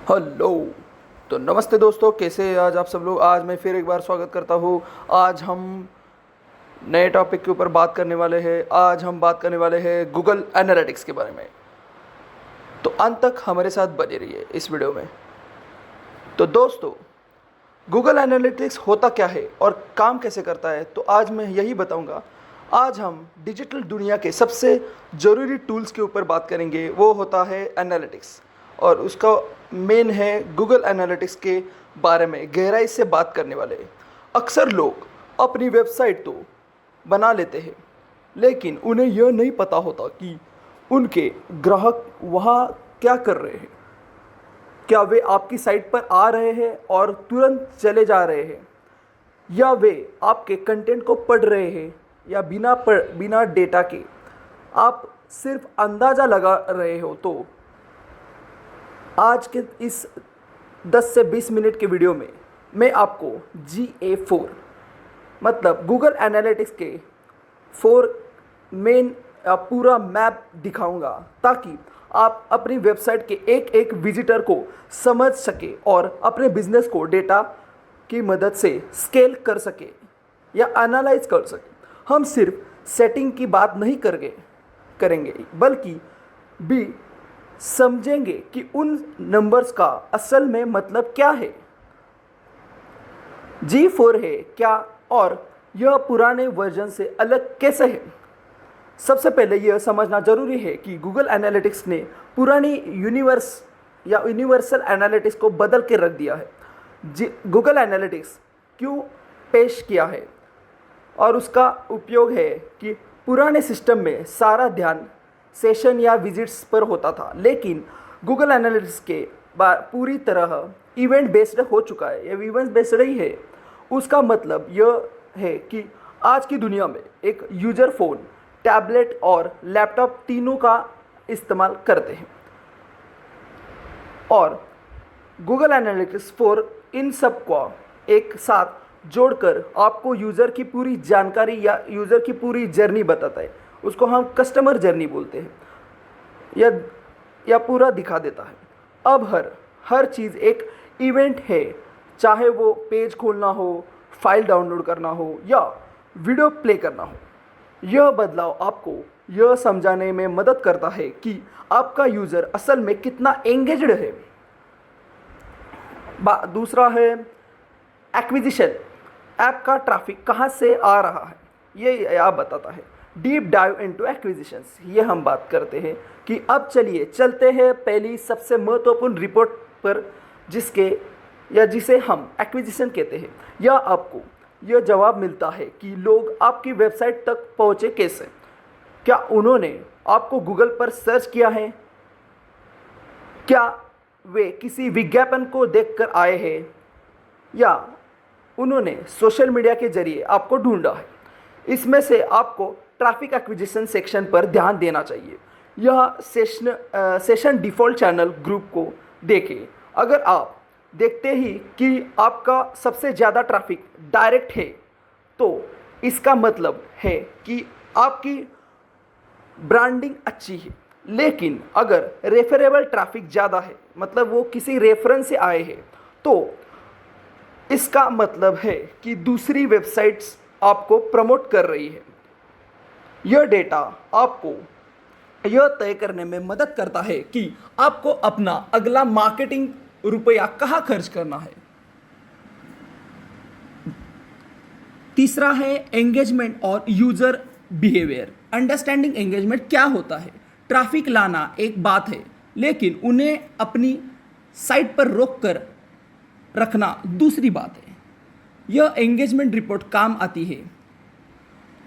Hello. तो नमस्ते दोस्तों, कैसे हैं आज आप सब लोग। आज मैं फिर एक बार स्वागत करता हूँ। आज हम नए टॉपिक के ऊपर बात करने वाले हैं। आज हम बात करने वाले हैं गूगल एनालिटिक्स के बारे में। तो अंत तक हमारे साथ बने रहिए इस वीडियो में। तो दोस्तों, गूगल एनालिटिक्स होता क्या है और काम कैसे करता है, तो आज मैं यही बताऊंगा। आज हम डिजिटल दुनिया के सबसे ज़रूरी टूल्स के ऊपर बात करेंगे। वो होता है एनालिटिक्स, और उसका मेन है गूगल एनालिटिक्स के बारे में गहराई से बात करने वाले। अक्सर लोग अपनी वेबसाइट तो बना लेते हैं, लेकिन उन्हें यह नहीं पता होता कि उनके ग्राहक वहाँ क्या कर रहे हैं। क्या वे आपकी साइट पर आ रहे हैं और तुरंत चले जा रहे हैं, या वे आपके कंटेंट को पढ़ रहे हैं, या बिना डेटा के आप सिर्फ अंदाज़ा लगा रहे हो। तो आज के इस 10 से 20 मिनट के वीडियो में मैं आपको GA4 मतलब गूगल एनालिटिक्स के 4 मेन पूरा मैप दिखाऊंगा, ताकि आप अपनी वेबसाइट के एक एक विजिटर को समझ सके और अपने बिजनेस को डेटा की मदद से स्केल कर सके या एनालाइज कर सके। हम सिर्फ सेटिंग की बात नहीं करेंगे, बल्कि भी समझेंगे कि उन नंबर्स का असल में मतलब क्या है, G4 है क्या, और यह पुराने वर्जन से अलग कैसे है। सबसे पहले यह समझना जरूरी है कि गूगल एनालिटिक्स ने पुरानी यूनिवर्सल एनालिटिक्स को बदल के रख दिया है। गूगल एनालिटिक्स क्यों पेश किया है, और उसका उपयोग है कि पुराने सिस्टम में सारा ध्यान सेशन या विजिट्स पर होता था, लेकिन गूगल एनालिटिक्स के पूरी तरह इवेंट बेस्ड हो चुका है। यह इवेंट बेस्ड नहीं है। उसका मतलब यह है कि आज की दुनिया में एक यूजर फ़ोन, टैबलेट और लैपटॉप तीनों का इस्तेमाल करते हैं, और गूगल एनालिटिक्स 4 इन सब को एक साथ जोड़कर आपको यूज़र की पूरी जानकारी या यूज़र की पूरी जर्नी बताता है। उसको हम कस्टमर जर्नी बोलते हैं, या पूरा दिखा देता है। अब हर चीज़ एक इवेंट है, चाहे वो पेज खोलना हो, फाइल डाउनलोड करना हो, या वीडियो प्ले करना हो। यह बदलाव आपको यह समझाने में मदद करता है कि आपका यूज़र असल में कितना एंगेज्ड है। दूसरा है एक्विजिशन। ऐप का ट्रैफिक कहाँ से आ रहा है, ये आप बताता है। डीप डाइव इनटू एक्विजिशंस, ये हम बात करते हैं कि अब चलते हैं पहली सबसे महत्वपूर्ण रिपोर्ट पर, जिसे हम एक्विजिशन कहते हैं। या आपको यह जवाब मिलता है कि लोग आपकी वेबसाइट तक पहुँचे कैसे। क्या उन्होंने आपको गूगल पर सर्च किया है, क्या वे किसी विज्ञापन को देखकर आए हैं, या उन्होंने सोशल मीडिया के जरिए आपको ढूंढा है। इसमें से आपको ट्रैफिक एक्विजिशन सेक्शन पर ध्यान देना चाहिए। यह सेशन डिफ़ॉल्ट चैनल ग्रुप को देखें। अगर आप देखते ही कि आपका सबसे ज़्यादा ट्रैफिक डायरेक्ट है, तो इसका मतलब है कि आपकी ब्रांडिंग अच्छी है। लेकिन अगर रेफरेबल ट्रैफिक ज़्यादा है, मतलब वो किसी रेफरेंस से आए हैं, तो इसका मतलब है कि दूसरी वेबसाइट्स आपको प्रमोट कर रही है। यह डेटा आपको यह तय करने में मदद करता है कि आपको अपना अगला मार्केटिंग रुपया कहाँ खर्च करना है। तीसरा है एंगेजमेंट और यूजर बिहेवियर। अंडरस्टैंडिंग एंगेजमेंट क्या होता है। ट्रैफिक लाना एक बात है, लेकिन उन्हें अपनी साइट पर रोक कर रखना दूसरी बात है। यह एंगेजमेंट रिपोर्ट काम आती है।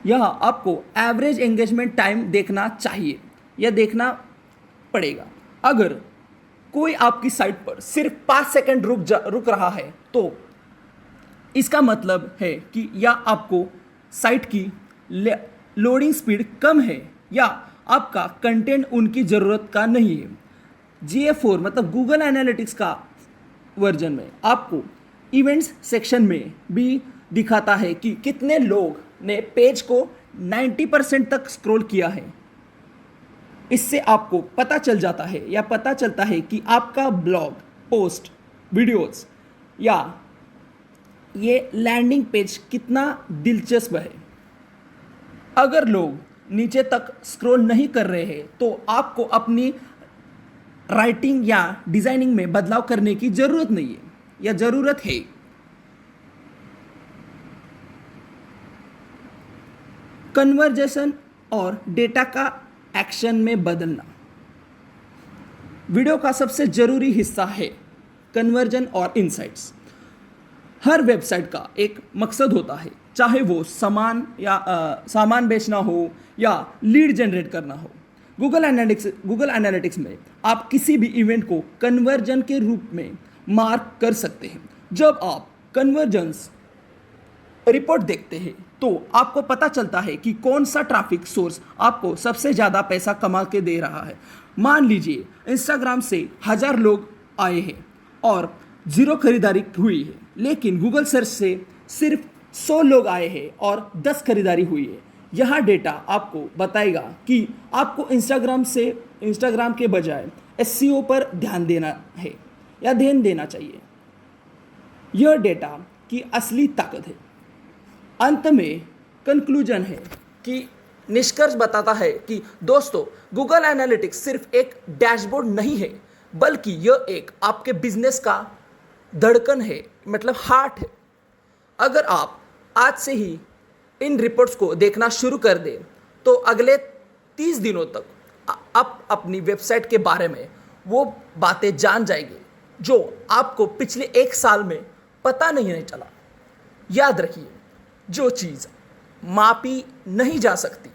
यह आपको एवरेज एंगेजमेंट टाइम देखना चाहिए या देखना पड़ेगा। अगर कोई आपकी साइट पर सिर्फ 5 सेकंड रुक रहा है, तो इसका मतलब है कि या आपको साइट की लोडिंग स्पीड कम है, या आपका कंटेंट उनकी ज़रूरत का नहीं है। GA4 मतलब गूगल एनालिटिक्स का वर्जन में आपको इवेंट्स सेक्शन में भी दिखाता है कि कितने लोग ने पेज को 90% तक स्क्रॉल किया है। इससे आपको पता चल जाता है या पता चलता है कि आपका ब्लॉग पोस्ट, वीडियोस या ये लैंडिंग पेज कितना दिलचस्प है। अगर लोग नीचे तक स्क्रॉल नहीं कर रहे हैं तो आपको अपनी राइटिंग या डिजाइनिंग में बदलाव करने की जरूरत नहीं है या जरूरत है। कन्वर्जेशन और डेटा का एक्शन में बदलना वीडियो का सबसे जरूरी हिस्सा है। कन्वर्जन और इनसाइट्स हर वेबसाइट का एक मकसद होता है, चाहे वो सामान बेचना हो या लीड जनरेट करना हो। गूगल एनालिटिक्स में आप किसी भी इवेंट को कन्वर्जन के रूप में मार्क कर सकते हैं। जब आप कन्वर्जन्स रिपोर्ट देखते हैं तो आपको पता चलता है कि कौन सा ट्रैफिक सोर्स आपको सबसे ज़्यादा पैसा कमा के दे रहा है। मान लीजिए इंस्टाग्राम से 1000 लोग आए हैं और 0 खरीदारी हुई है, लेकिन गूगल सर्च से सिर्फ 100 लोग आए हैं और 10 खरीदारी हुई है। यह डेटा आपको बताएगा कि आपको इंस्टाग्राम के बजाय एसईओ पर ध्यान देना है या ध्यान देना चाहिए। यह डेटा की असली ताकत है। अंत में कंक्लूजन है कि निष्कर्ष बताता है कि दोस्तों, गूगल एनालिटिक्स सिर्फ एक डैशबोर्ड नहीं है, बल्कि यह एक आपके बिजनेस का धड़कन है, मतलब हार्ट है। अगर आप आज से ही इन रिपोर्ट्स को देखना शुरू कर दें तो अगले 30 दिनों तक आप अपनी वेबसाइट के बारे में वो बातें जान जाएंगे जो आपको पिछले 1 साल में पता नहीं चला। याद रखिए, जो चीज़ मापी नहीं जा सकती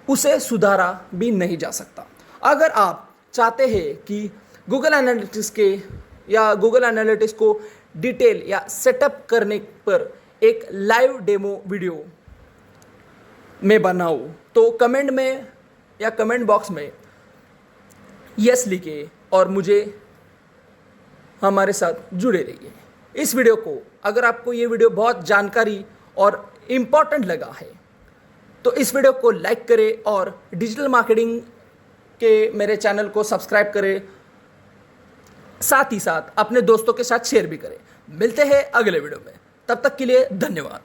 उसे सुधारा भी नहीं जा सकता। अगर आप चाहते हैं कि गूगल एनालिटिक्स को डिटेल या सेटअप करने पर एक लाइव डेमो वीडियो में बनाओ तो कमेंट में या कमेंट बॉक्स में यस लिखिए और मुझे हमारे साथ जुड़े रहिए। इस वीडियो को, अगर आपको ये वीडियो बहुत जानकारी और इम्पॉर्टेंट लगा है तो इस वीडियो को लाइक करें और डिजिटल मार्केटिंग के मेरे चैनल को सब्सक्राइब करें, साथ ही साथ अपने दोस्तों के साथ शेयर भी करें। मिलते हैं अगले वीडियो में, तब तक के लिए धन्यवाद।